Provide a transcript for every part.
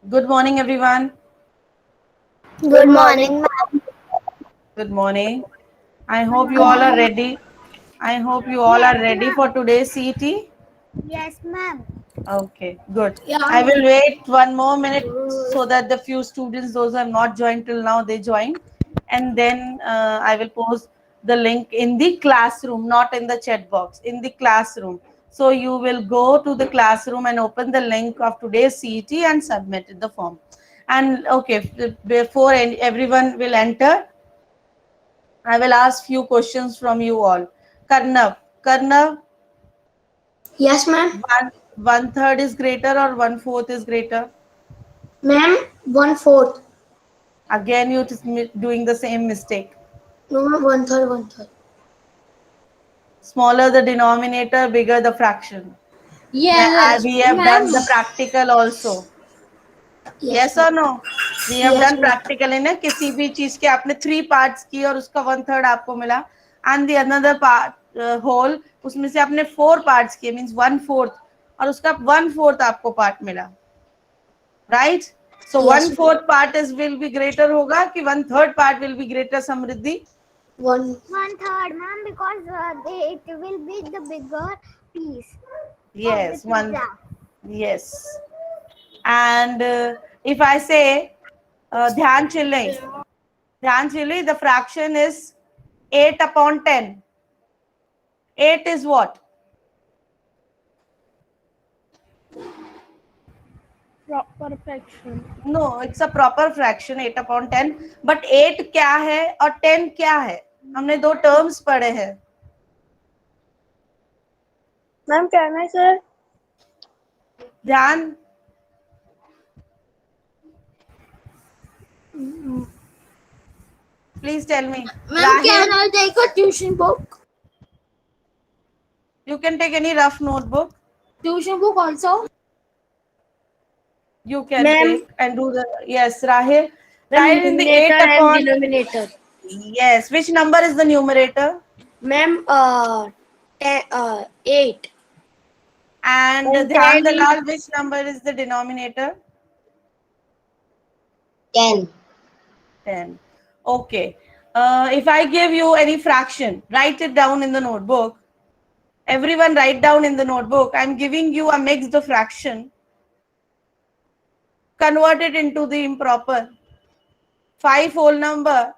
Good morning, everyone. Good morning, ma'am. Good morning. I hope you all are ready. I hope you all are ready for today's CET. Yes, ma'am. Okay, good. I Yeah. will wait one more minute so that the few students, those who have not joined till now, they join. And then I will post the link in the classroom, not in the chat box, in the classroom. So you will go to the classroom and open the link of today's CET and submit the form. And okay, before everyone will enter, I will ask few questions from you all. Karnav, Yes, ma'am. one third is greater or one fourth is greater? Ma'am, 1/4. Again, you just doing the same mistake. No, ma'am, 1/3, 1/3. Smaller the denominator, bigger the fraction. Yes, We have ma'am. done the practical also. Yes, Yes ma'am. or no? We have Yes, done ma'am. practical in किसी भी चीज के आपने 3 parts की और उसका 1/3 आपको मिला and the another part whole उसमें से आपने 4 parts किए means 1/4 और उसका 1/4 आपको part मिला, right? So Yes, one ma'am. fourth part is will be greater होगा कि 1/3 part will be greater Samriddhi? 1/3, ma'am, because it will be the bigger piece of the Yes, one. pizza. Yes. And if I say ध्यान chile, the fraction is 8/10. 8 is what? Proper fraction. No, it's a proper fraction 8/10. But 8 क्या है और 10 क्या है? हमने दो terms पढ़े हैं. Ma'am, can I, sir? ध्यान. Please tell me. Ma'am, can Rahil, I take a tuition book? you can take any rough notebook. Tuition book also? You can Ma'am, take and do the, yes, Rahil. ma'am, Rahil in the 8 numerator and upon, denominator. yes. Which number is the numerator? Ma'am, 8. And And Dhyan 10 is Dalal, which number is the denominator? 10. 10. Okay. If I give you any fraction, write it down in the notebook. Everyone write down in the notebook. I'm giving you a mixed fraction. Convert it into the improper. 5 whole number,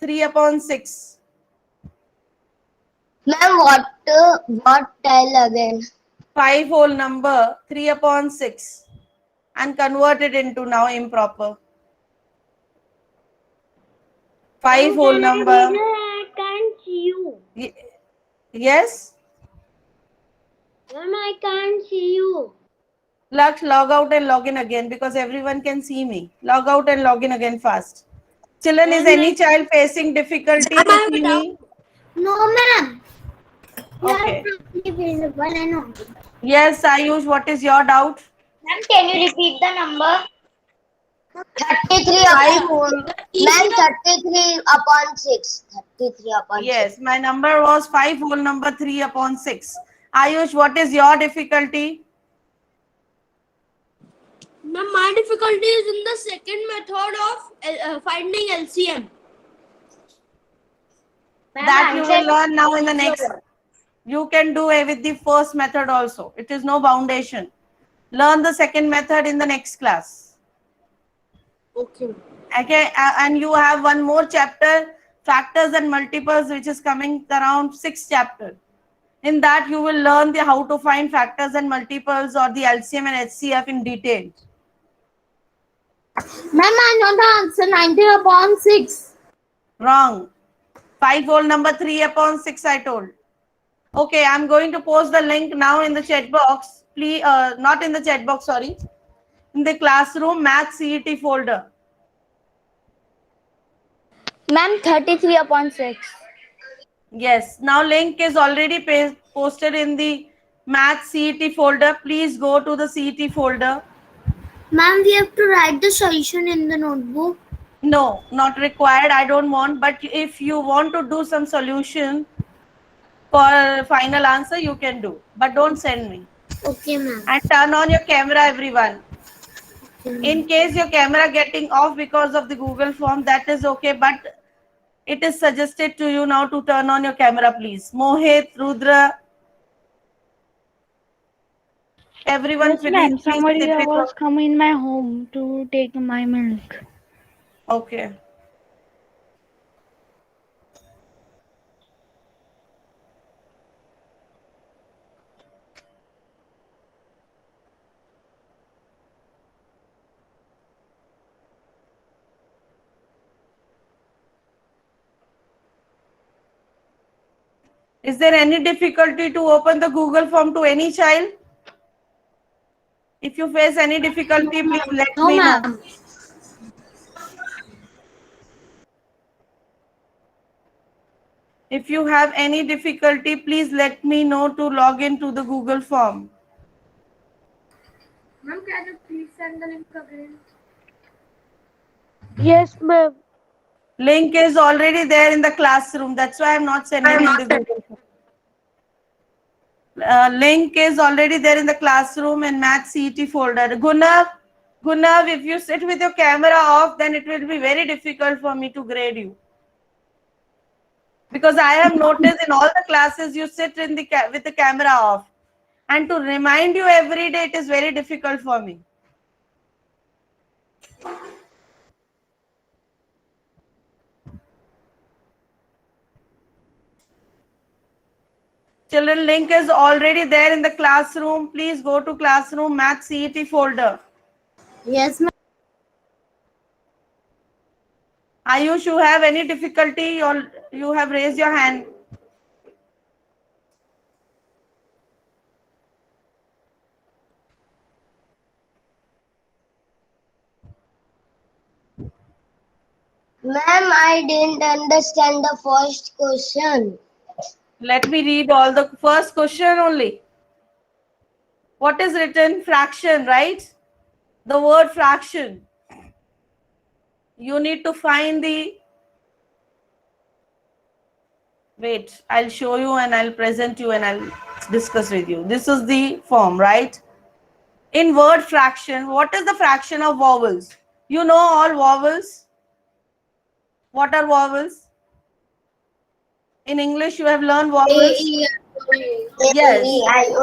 3/6. Ma'am, what tell again? 5 whole number, 3/6. And convert it into now improper. 5 Ma'am, whole can I read number. it? I can't see you. Yes? Ma'am, I can't see you. Lux, log out and log in again because everyone can see me. Log out and log in again fast. Children, is Ma'am, any child facing difficulty to see me? no, ma'am. You are Okay. perfectly visible and audible. Yes, Ayush, what is your doubt? Ma'am, can you repeat the number? 33 5 upon whole. ma'am 33 upon 6. 33 upon 6. Yes, my number was 5 whole number 3/6. Ayush, what is your difficulty? Ma'am, my difficulty is in the second method of finding LCM. That you will learn now in the next. You can do it with the first method also. It is no foundation. Learn the second method in the next class. Okay. Okay, and you have one more chapter, factors and multiples, which is coming around 6th chapter. In that, you will learn the how to find factors and multiples or the LCM and HCF in detail. Ma'am, I know the answer 19 upon 6. Wrong. 5 whole number 3/6 I told. Okay, I'm going to post the link now in the chat box. Please, not in the chat box, sorry. In the classroom math CET folder. Ma'am, 33 upon 6. Yes, now link is already posted in the math CET folder. Please go to the CET folder. Ma'am, we have to write the solution in the notebook. No, not required. I don't want. But if you want to do some solution for final answer, you can do. But don't send me. Okay, ma'am. And turn on your camera, everyone. In case your camera getting off because of the Google form, that is okay, but it is suggested to you now to turn on your camera, please. Mohit, Rudra, everyone, Yes, ma'am. please Somebody sit with your... was coming in my home to take my milk. Okay. Is there any difficulty to open the Google form to any child? If you face any difficulty, please let No, me know. ma'am. If you have any difficulty, please let me know to log into the Google form. Ma'am, can you please send the link again? Yes, ma'am. Link is already there in the classroom. That's why I'm not sending in the Google form. Link is already there in the classroom and Math CET folder. Gunav, if you sit with your camera off, then it will be very difficult for me to grade you. Because I have noticed in all the classes you sit in the with the camera off. And to remind you every day, it is very difficult for me. Children, link is already there in the classroom. Please go to classroom Math CET folder. Yes, ma'am. Ayush, you have any difficulty or you have raised your hand? Ma'am, I didn't understand the first question. Let me read all the first question only. What is written? Fraction, right? The word fraction. You need to find the... Wait, I'll show you and I'll present you and I'll discuss with you. This is the form, right? In word fraction, what is the fraction of vowels? You know all vowels? What are vowels? In English, you have learned vowels. Yes. So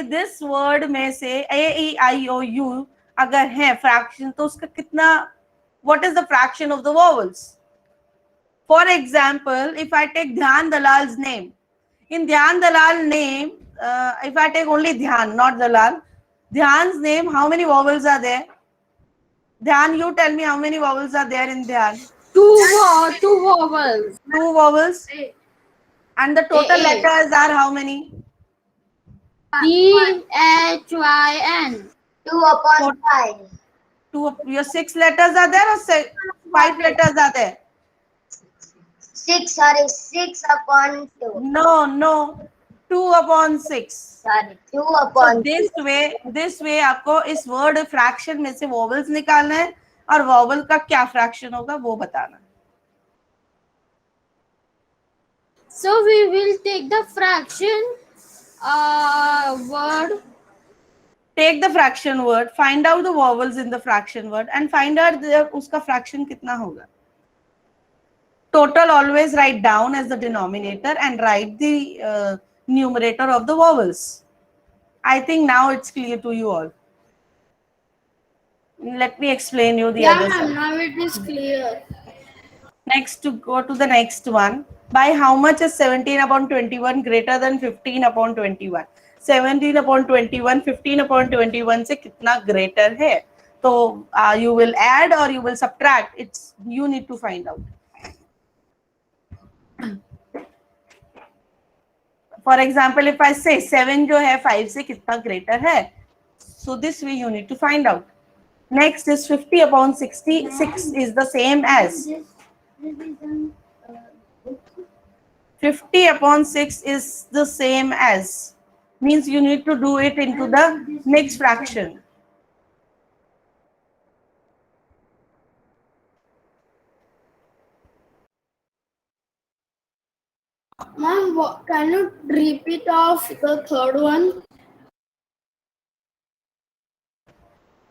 this word में से A-E-I-O-U अगर है fraction तो उसका कितना... What is the fraction of the vowels? For example, if I take Dhyan Dalal's name, in Dhyan Dalal name, if I take only Dhyan, not Dalal, Dhyan's name, how many vowels are there? Dhyan, you tell me how many vowels are there in Dhyan? Two vowels. Two vowels. And the total A. letters are how many? Dhyn. 2/5. Your 6 letters are there or 5 letters are there? 6, sorry, 6/2. No. 2/6. Sorry, So 2/6. this way आपको इस word fraction में से vowels निकालना है और vowel का क्या fraction होगा वो बताना है. So we will take the fraction word. Take the fraction word, find out the vowels in the fraction word and find out उसका fraction कितना होगा. Total always write down as the denominator and write the numerator of the vowels. I think now it's clear to you all. Let me explain you the other side. Now it is clear. Next, to go to the next one. By how much is 17/21 greater than 15/21? 17/21, 15/21 से कितना greater है? So you will add or you will subtract. It's you need to find out. For example, if I say 7 जो है 5 से कितना greater है? So this way you need to find out. Next is 50/66 is the same as 50/6 is the same as, means you need to do it into the next fraction. Ma'am, can you repeat of the third one?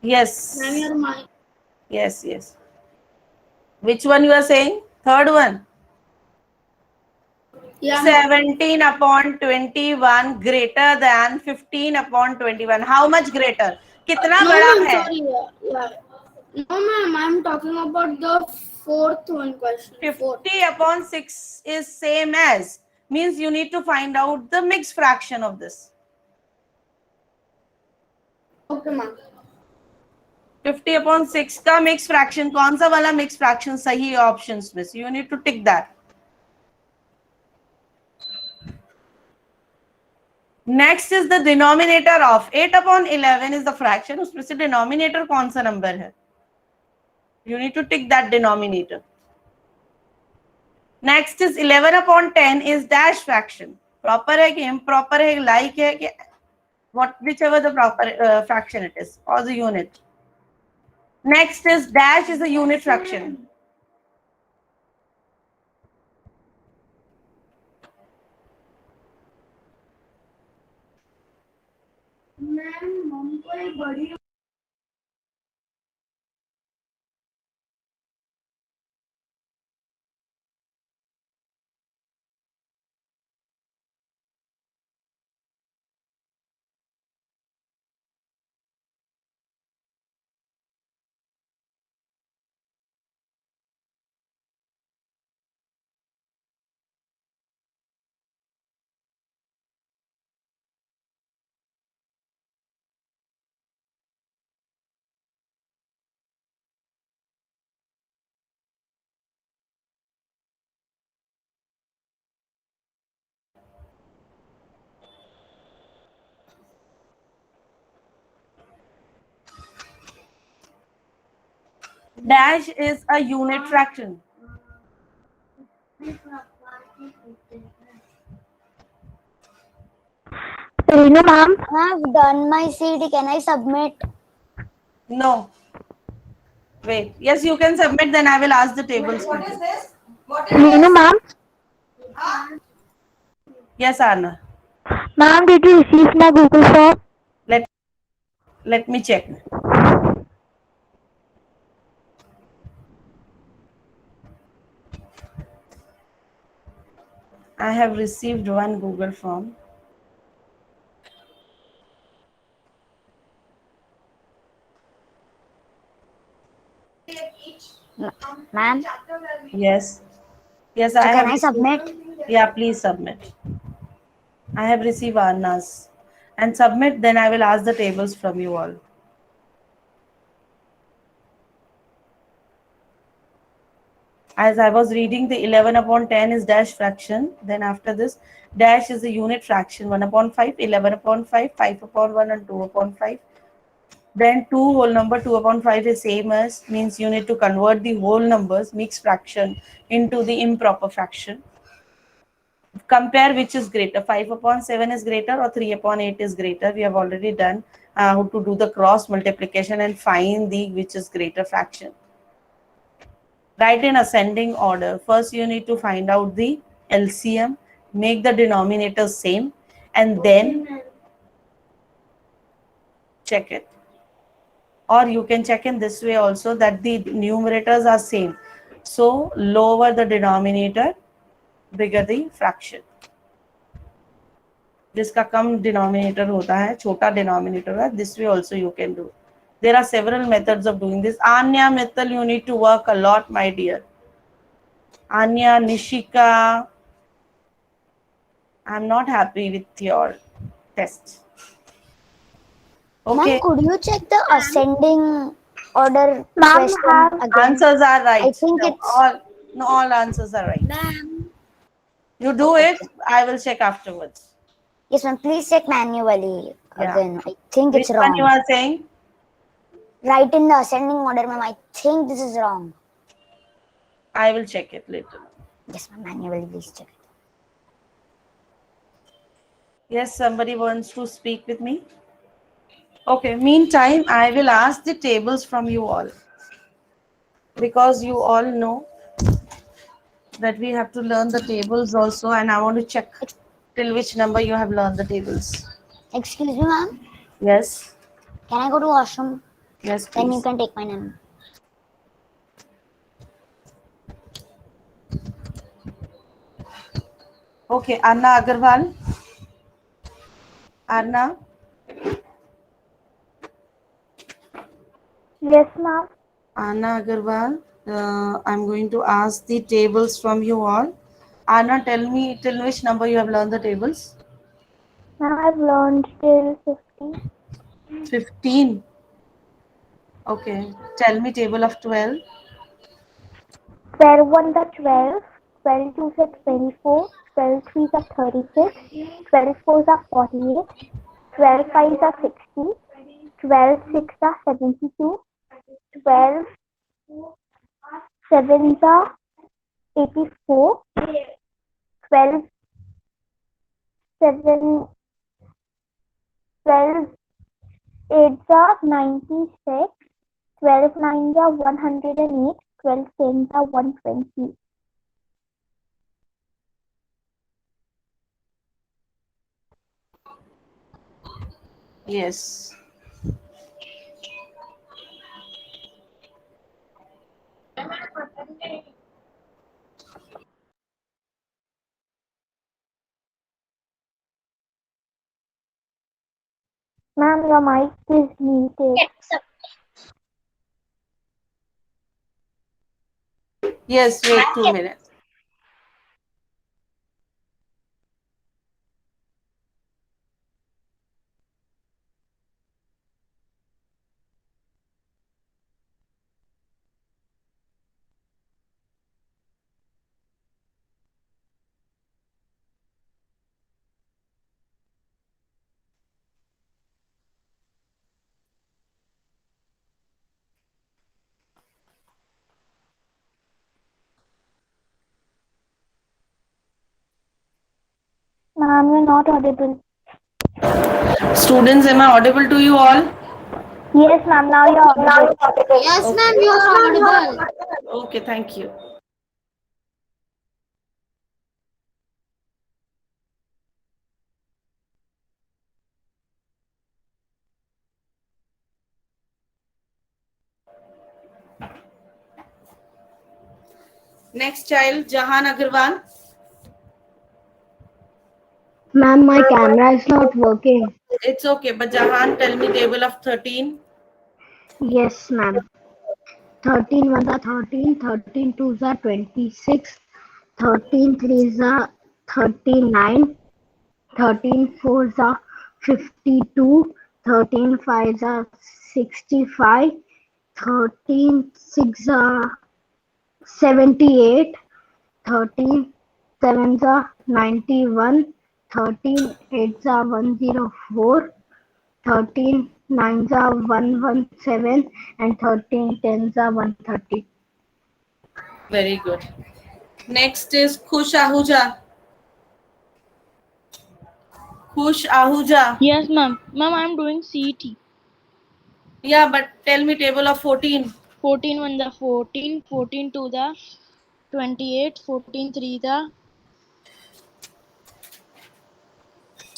Yes. Ma'am, your mic. Yes, yes. Which one you are saying? Third one. Yeah, ma'am. 17 upon 21 greater than 15 upon 21. How much greater? कितना No, बड़ा ma'am. है? Sorry. Yeah. No, ma'am. I'm talking about the fourth one question. Fourth. 50 upon 6 is same as. Means you need to find out the mixed fraction of this. Okay, ma'am. 50 upon 6 का mixed fraction कौन सा वाला mixed fraction सही है options में? So you need to tick that. Next is the denominator of 8 upon 11 is the fraction. उसमें से denominator कौन सा number है? You need to tick that denominator. Next is 11 upon 10 is dash fraction. Proper है कि improper है, like है कि whichever the proper fraction it is or the unit. Next is dash is a unit fraction. Dash is a unit fraction. Renu ma'am. I've done my CD. Can I submit? No. Wait. Yes, you can submit. Then I will ask the tables. What is this? Renu ma'am. Yes, Anna. Ma'am, did you receive my Google form? Let me check. I have received one Google form. Ma'am, Yes. Yes, so I can have I received. submit? Yeah, please submit. I have received Anna's. And submit, then I will ask the tables from you all. As I was reading, the 11 upon 10 is dash fraction. Then after this, dash is a unit fraction. 1 upon 5, 11 upon 5, 5 upon 1 and 2 upon 5. Then 2 whole number 2 upon 5 is same as, means you need to convert the whole numbers mixed fraction into the improper fraction. Compare which is greater, 5 upon 7 is greater or 3 upon 8 is greater. We have already done how to do the cross multiplication and find the which is greater fraction. Write in ascending order. First you need to find out the LCM, make the denominator same, and then check it. Or you can check in this way also, that the numerators are same. So lower the denominator, bigger the fraction. जिसका कम denominator होता है, छोटा denominator है, this way also you can do. There are several methods of doing this. Anya, Mittal, you need to work a lot, my dear. Anya, Nishika, I'm not happy with your test. Okay. Ma'am, could you check the ascending order Ma'am, question have again? Answers are right. I think it's- all answers are right. Ma'am. You do it, I will check afterwards. Yes, ma'am. Please check manually Yeah. again. I think Which it's one you wrong. are saying? Right in the ascending order, ma'am. I think this is wrong. I will check it later. Yes, ma'am. Manually, please check it. Yes, somebody wants to speak with me. Okay, meantime, I will ask the tables from you all. Because you all know that we have to learn the tables also, and I want to check till which number you have learned the tables. Excuse me, ma'am. Yes. Can I go to washroom? Yes, Then you please. can take my name. Okay, Anna Agarwal. Anna. Yes, ma'am. Anna Agarwal. I'm going to ask the tables from you all. Anna, tell me till which number you have learned the tables. Ma'am, I've learned till 50. 15. Okay. Tell me table of 12. 12 1 are 12. 12 2 are 24. 12 3 are 36. 12 4 are 48. 12 5 are 60. 12 6 are 72. 12 7 are 84. 12 7 12 8 are 96. 12 9 are 108. 12 10 are 120. Yes. Ma'am, your mic is muted. Yes, wait 2 minutes. Ma'am, you're not audible. Students, am I audible to you all? Yes, ma'am, now you're audible. Yes, ma'am, you are audible. Okay, thank you. Next child, Jahan Agarwal. Ma'am, my camera is not working. It's okay, but Jahan, tell me table of 13. Yes, ma'am. 13 1 are 13, 13 2 are 26, 13 3 are 39, 13 4 are 52, 13 5 are 65, 13 6 are 78, 13 7 are 91, 13 8 are 104, 13 9 are 117, and 13 10 are 130. Very good. Next is Khush Ahuja. Khush Ahuja. Yes, ma'am. Ma'am, I'm doing CET. Yeah, but tell me table of 14. 14 1 the 14, 14 2 the 28, 14 3 the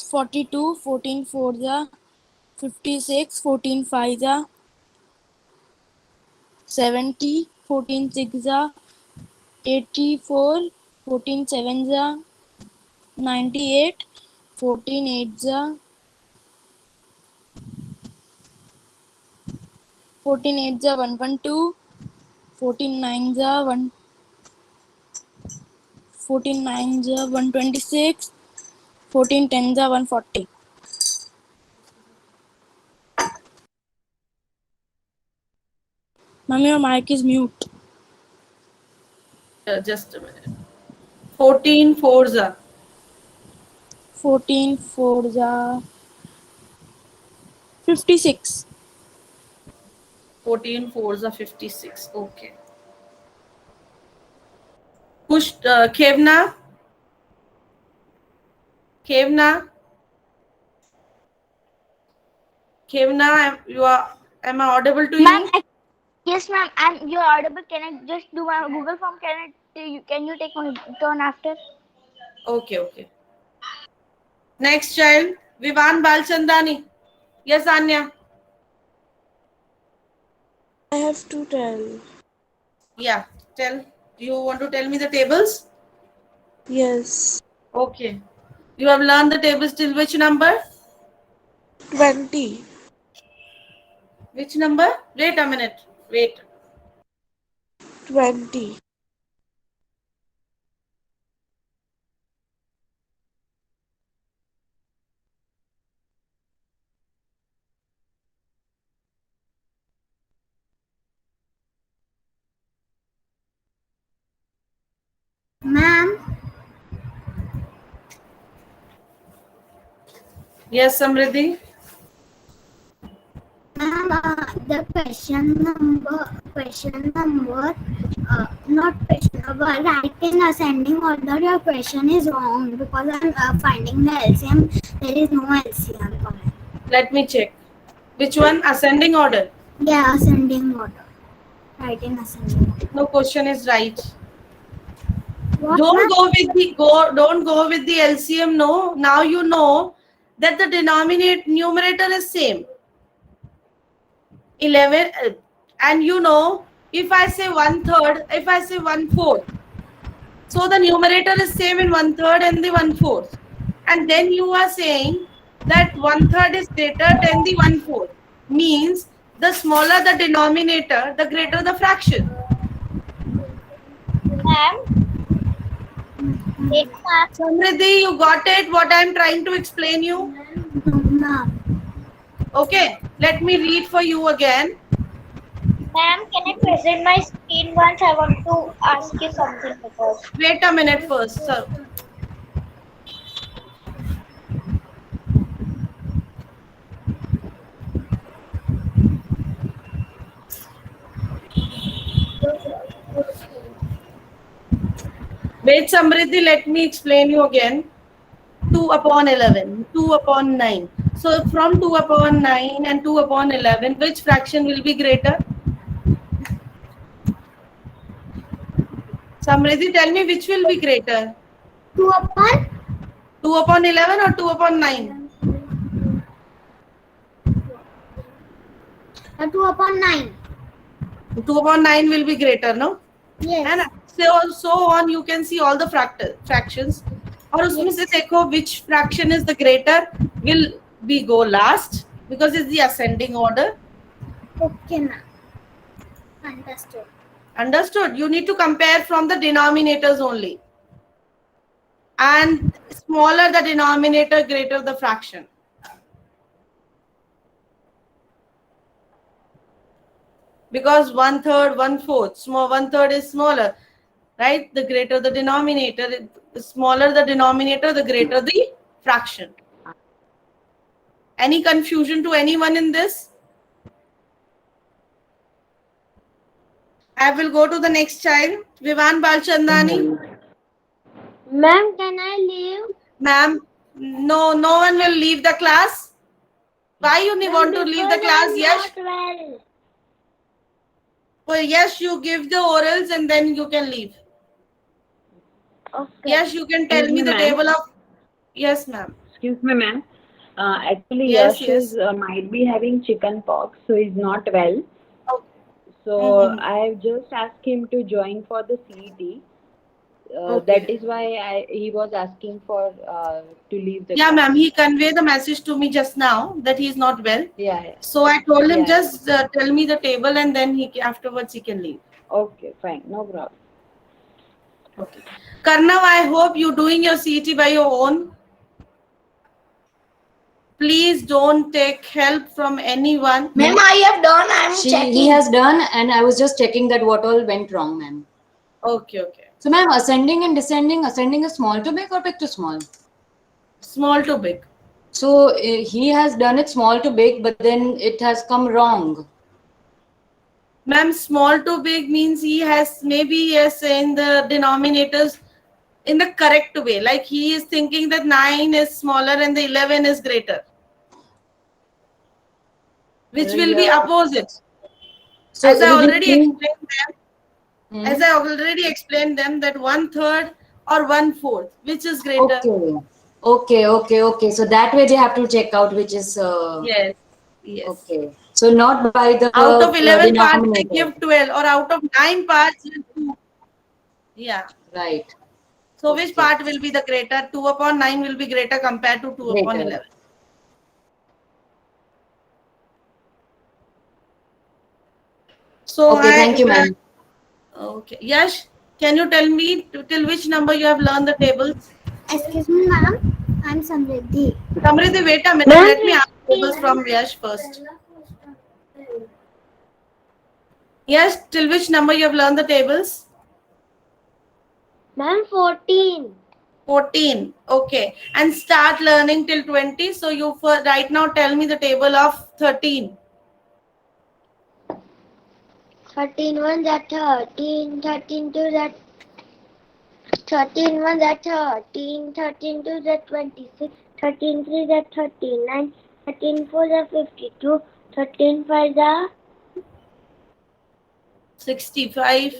42, 14 4 the 56, 14 5 the 70, 14 6 the 84, 14 7 the 98, 14 8 the 14 8 the 112, 14 9 the 1 14 9 the 126, 14 10 the 140. Ma'am, your mic is mute. Just a minute. 14 Forza. 14 4 the 56. 14 Forza 56. Okay. Khush Khevna. Khevna. Khevna, you are. Am I audible to Ma'am, you? yes, ma'am. You're audible. Can I just do my Google form? Can you take my turn after? Okay, okay. Next child, Vivan Balchandani. Yes, Anya. I have to tell. Yeah, tell. You want to tell me the tables? Yes. Okay. You have learned the tables till which number? 20. Which number? Wait a minute. Wait. 20. Ma'am, Yes, Samriddhi. ma'am, the not question number, right in ascending order, your question is wrong because I'm finding the LCM. There is no LCM for it. Let me check. Which one? Ascending order. Yeah, ascending order. Right in ascending order. No, question is right. What, Don't ma'am? go with the Don't go with the LCM. No. Now you know that the numerator is same. 11, and you know, if I say 1/3, if I say 1/4, so the numerator is same in 1/3 and the 1/4, and then you are saying that 1/3 is greater than the 1/4, means the smaller the denominator, the greater the fraction. Ma'am, it's not. Samriddhi, you got it? What I am trying to explain you? No, ma'am. Okay, let me read for you again. Ma'am, can I present my screen once? I want to ask you something because. Wait a minute first, sir. Wait, Samriddhi, let me explain you again. 2/11, 2/9. So from 2/9 and 2/11, which fraction will be greater? Samriddhi, tell me which will be greater? 2/11 or 2/9? 2/9. 2/9 will be greater, no? Yes. And so on, you can see all the fractions. और उसमें से देखो which fraction is the greater, will we go last because it's the ascending order. Okay, ma'am. Understood. Understood? You need to compare from the denominators only. And smaller the denominator, greater the fraction. Because 1/3, 1/4, small 1/3 is smaller, right? The greater the denominator, the smaller the denominator, the greater the fraction. Any confusion to anyone in this? I will go to the next child, Vivan Balchandani. Ma'am, can I leave? Ma'am, no one will leave the class. Why you want to leave the class? Yes. Well. Well, yes, you give the orals and then you can leave. Okay. Yes, you can tell me the table of. Yes, ma'am. Excuse me, ma'am. Actually, Yes, Yash is, might be having chicken pox, so he's not well. Okay. So I've just asked him to join for the CET. That is why he was asking for to leave the Yeah, class. ma'am. He conveyed the message to me just now that he is not well. Yeah. So I told him Yeah. just tell me the table and then afterwards he can leave. Okay, fine, no problem. Okay. Karnav, I hope you're doing your CET by your own. Please don't take help from anyone. Ma'am, I have done. I'm checking. He has done, and I was just checking that what all went wrong, ma'am. Okay. So, ma'am, ascending and descending, ascending is small to big or big to small? Small to big. So, he has done it small to big, but then it has come wrong. Ma'am, small to big means he has maybe in the denominators in the correct way. Like he is thinking that 9 is smaller and the 11 is greater. Which will be opposite. So As I already explained them that 1/3 or 1/4, which is greater. Okay. So that way they have to check out which is. Yes. Okay. So not by the Out of 11 parts, they denominator. give 12, or out of 9 parts, 2. Yeah. Right. So which part will be the greater? 2 upon 9 will be greater compared to 2 upon Greater. 11. So Okay, thank you, ma'am. Okay. Yash, can you tell me till which number you have learned the tables? Excuse me, ma'am. I'm Samriddhi. Samriddhi, wait a minute. Let me ask tables from Yash first. Yash, till which number you have learned the tables? Ma'am, 14. 14. Okay. And start learning till 20. So you for right now tell me the table of 13. 13 ones are 13, 13 twos are 13 ones are 13, 13 twos are 26, 13 threes are 39, 13 fours are 52, 13 fives are 65.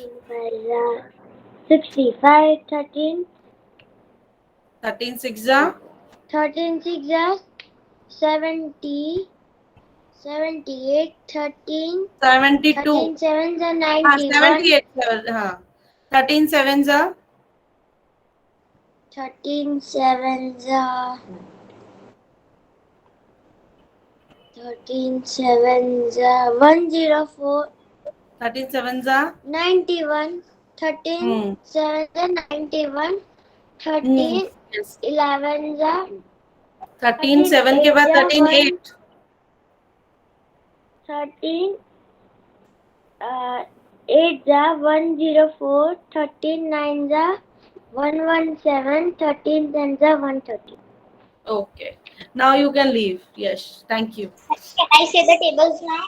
65, 13, 13 six are 13 six are 70, 78, 13, 72. 13 sevens are 91, 78. 13 sevens are 13 sevens are 104, 13 sevens are 91, 13 sevens are 91, 13 yes. 11s are 13 7 के बाद 13 8. 13 8s are 104, 13 9s are 117, 13 10s are 130. Okay. Now you can leave. Yes. Thank you. Can I say the tables now?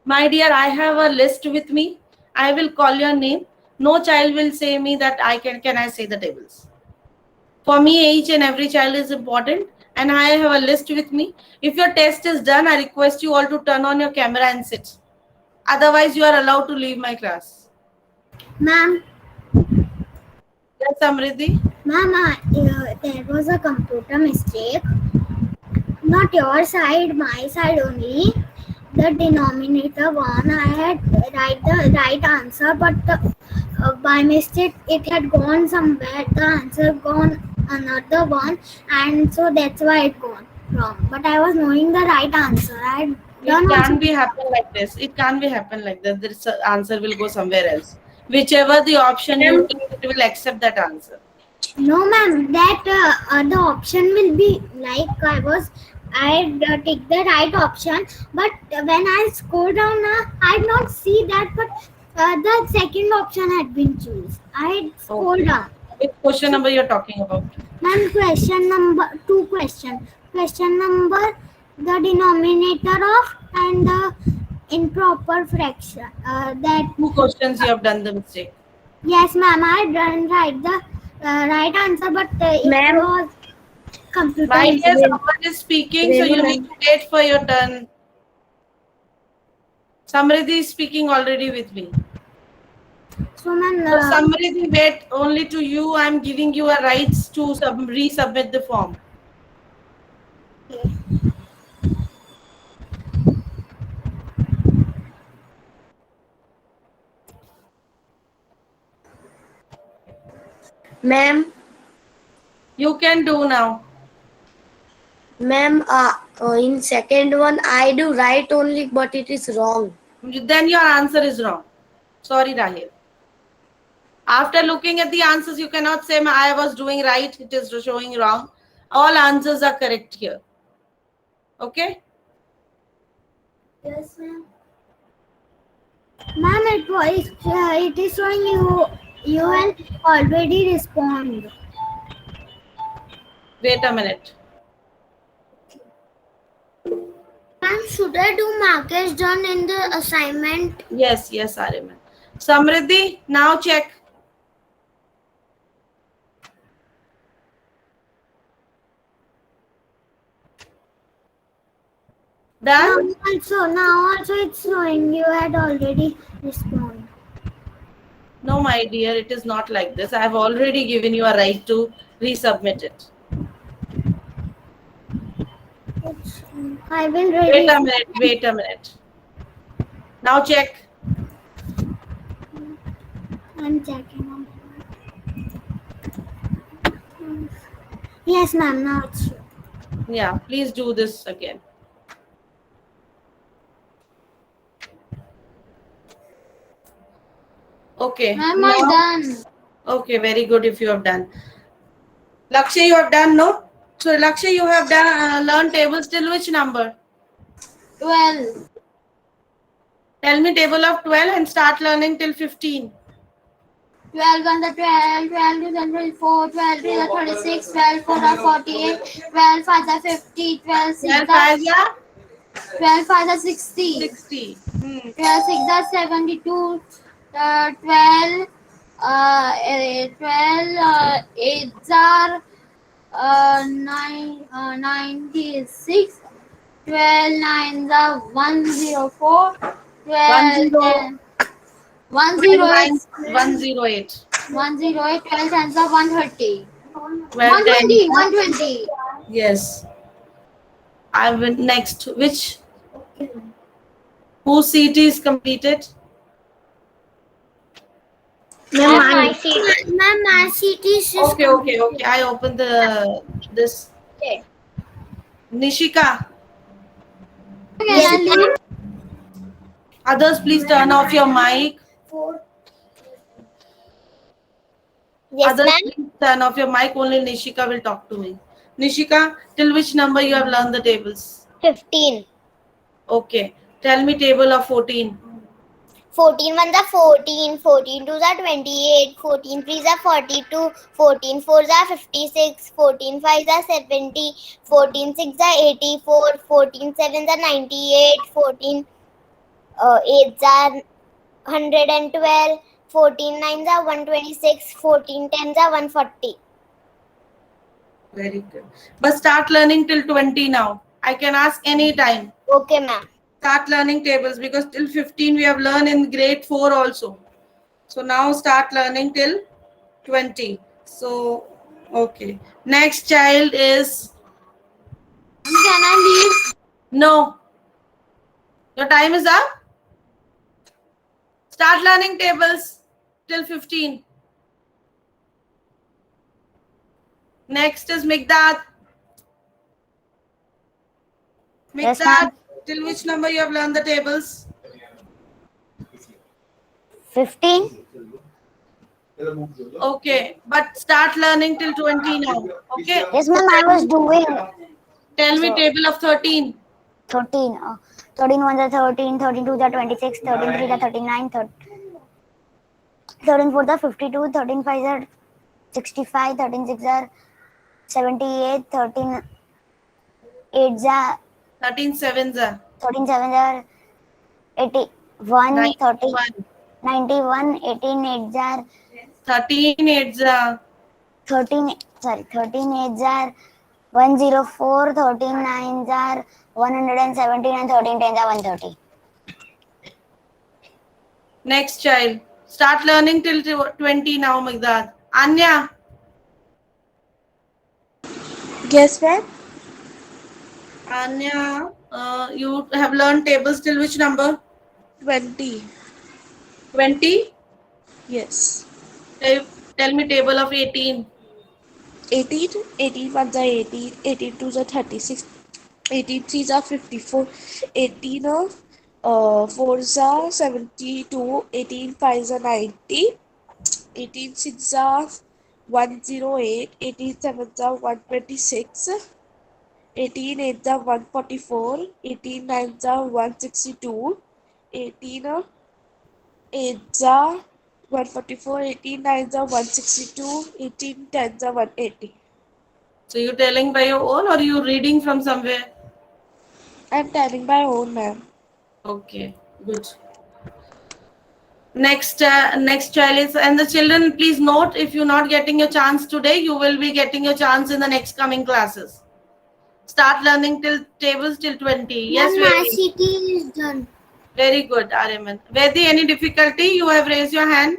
My dear, I have a list with me. I will call your name. No child will say me that can I say the tables. For me, each and every child is important, and I have a list with me. If your test is done, I request you all to turn on your camera and sit. Otherwise, you are allowed to leave my class. Ma'am, Yes, Samriddhi. ma'am, there was a computer mistake. Not your side, my side only. The denominator one, I had write the right answer, but by mistake it had gone somewhere. The answer gone another one, and so that's why it gone wrong. But I was knowing the right answer. I had done It also. can't be happen like this. It can't be happen like that. This answer will go somewhere else. Whichever the option you take, it will accept that answer. No, ma'am. That the option will be like I take the right option, but when I scroll down, I did not see that. But the second option had been chosen. I scrolled down. Which question number you're talking about? Ma'am, question number 2 question. Question number the denominator of and the improper fraction. That 2 questions you have done the mistake. yes, ma'am. I didn't write the right answer, but it was computer. My dear, someone is speaking, so you need to wait for your turn. Samriddhi is speaking already with me. So, ma'am, So Samriddhi, wait, only to you I am giving you a rights to resubmit the form. Ma'am, You can do now. ma'am, in second one I do right only, but it is wrong. Then your answer is wrong. Sorry, Rahil. After looking at the answers, you cannot say I was doing right, it is showing wrong. All answers are correct here. Okay? yes, ma'am. Ma'am, it is showing you will already respond. Wait a minute. Ma'am, should I do markers done in the assignment? Yes, Ariman. Samriddhi, now check. Done? Now also it's showing you had already responded. No, my dear, it is not like this. I have already given you a right to resubmit it. I will ready. Wait a minute. Now check. I'm checking on. Yes, ma'am. Now it's true. Yeah, please do this again. Okay. Ma'am, I now- done. Okay, very good if you have done. Lakshay, you have done, no? So, Lakshay, you have done learned tables till which number? 12. Tell me table of 12 and start learning till 15. 12 on the 12, 12 to the 24, 12 to the 36, 12 4 the 48, 12 5 the 50, 12 6 12 the 5 yeah? 12 5 the 60, 60. 12 6 the 72, 12 12 8 are 96, 12 9 the 104, 12 10 108, 108. 108, 12 10 the 130, 12 120, 10. 120. Yes. I will next. Which? Whose CT is completed? Ma'am, my seat. Ma'am, my seat is just Okay. I open the this. Nishika. Can I leave? Others, please turn off your mic. Yes, Others, ma'am. please turn off your mic. Only Nishika will talk to me. Nishika, till which number you have learned the tables? 15. Okay. Tell me table of 14. 14 1 the 14, 14 2 the 28, 14 3 the 42, 14 4 the 56, 14 5 the 70, 14 6 the 84, 14 7 the 98, 14 8 the 112, 14 9 the 126, 14 10 the 140. Very good. But start learning till 20 now. I can ask any time. Okay, ma'am. Start learning tables because till 15 we have learned in grade 4 also. So now start learning till 20. So, okay. Next child is, Can I leave? no. Your time is up. Start learning tables till 15. Next is Migdad. Yes, Migdad, ma'am. till which number you have learned the tables? 15. Okay, but start learning till 20 now. Okay. Yes, ma'am. I was doing Tell me table of 13. 13. 13 1 the 13, 13 2 the 26, 13 3 the 39, 13 4 the 52, 13 5 the 65, 13 6 the 78, 13 8 the 13 sevens are 13 7 the 81, 30, 91. 91, 18 8 the 13 eights are 13 8 are 104, 13 9 are 117, and 13 10 are 130. next child. Start learning till 20 now, Migdad. Anya, Yes, ma'am. Anya, you have learned tables till which number? 20. 20? Yes. Tell me table of 18. 18. 18 1 the 18. 18 2 the 36. 18 3 the 54. 18 4 the 72. 18 5 the 90. 18 6 the 108. 18 7 the 126. 18 8 the 144. 18 9 the 162. 18 8 the 144. 18 9 the 162. 18 10 the 180. So you telling by your own or you reading from somewhere? I'm telling my own, ma'am. Okay, good. Next child is, and the children, please note, if you're not getting your chance today, you will be getting your chance in the next coming classes. Start learning till tables till 20. Yes, Ma'am, my Vedi. CT is done. Very good, Ariman. Vedi, any difficulty? You have raised your hand.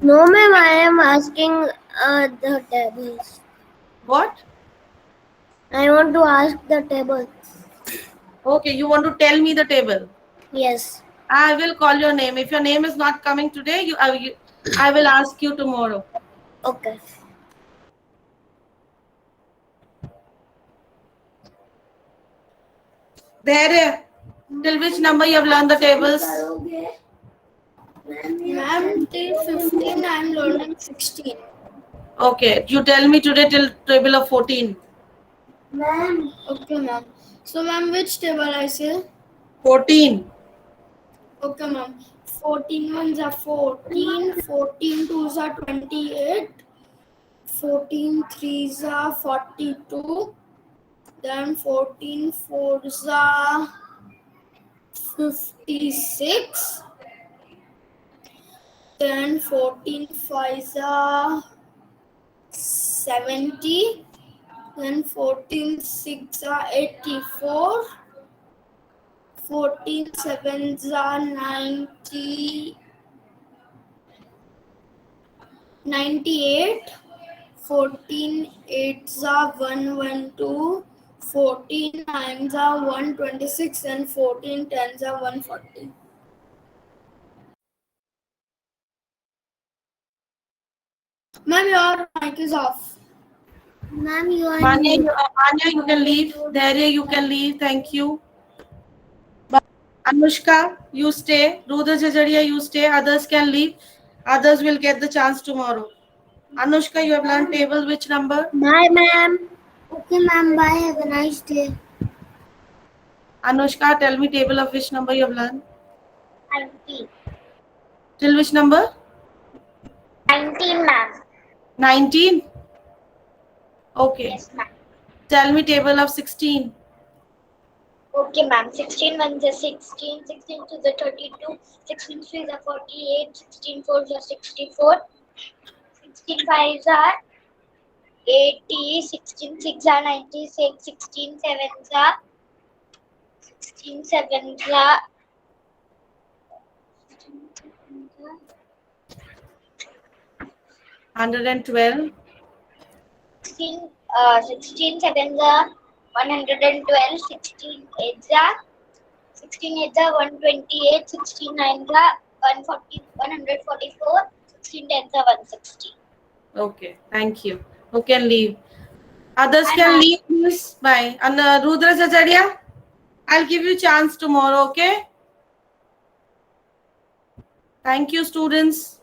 No, ma'am. I am asking the tables. What? I want to ask the tables. Okay, you want to tell me the table? Yes. I will call your name. If your name is not coming today, I will ask you tomorrow. Okay. There, till which number you have learned the tables? Ma'am, till 15 I am learning 16. Okay, you tell me today till table of 14. Okay, ma'am. So, ma'am, which table I say? 14. Okay, ma'am. 14 ones are 14, 14 twos are 28, 14 threes are 42, then 14 fours are 56, then 14 fives are 70, then 14 six are 84, 14 sevens are 90, 98, 14 eights are 112, 14 nines are 126, and 14 tens are 140. Ma'am, your mic is off. Ma'am, you are Manya, mute. you can leave. Daria, you can leave. Thank you. Anushka, you stay. Rudra Jajaria, you stay. Others can leave. Others will get the chance tomorrow. Anushka, you have learned table. Which number? Bye, ma'am. Okay, ma'am. Bye. Have a nice day. Anushka, tell me table of which number you have learned. 19. Till which number? 19, ma'am. 19. Okay. Yes, ma'am. Tell me table of 16. Okay, ma'am. 16 ones are 16, 16 to the 32, 16 threes are 48, 16 fours are 64, 16 fives are 80, 16 six are 96, 16 sevens are 112. 16 sevens are 112, 16 eights are 128, 16 nines are 144, 16 tens are 160. Okay. Thank you. Who can leave? Others can leave, please. Bye. And Rudra Jajaria, I'll give you chance tomorrow, okay? Thank you, students.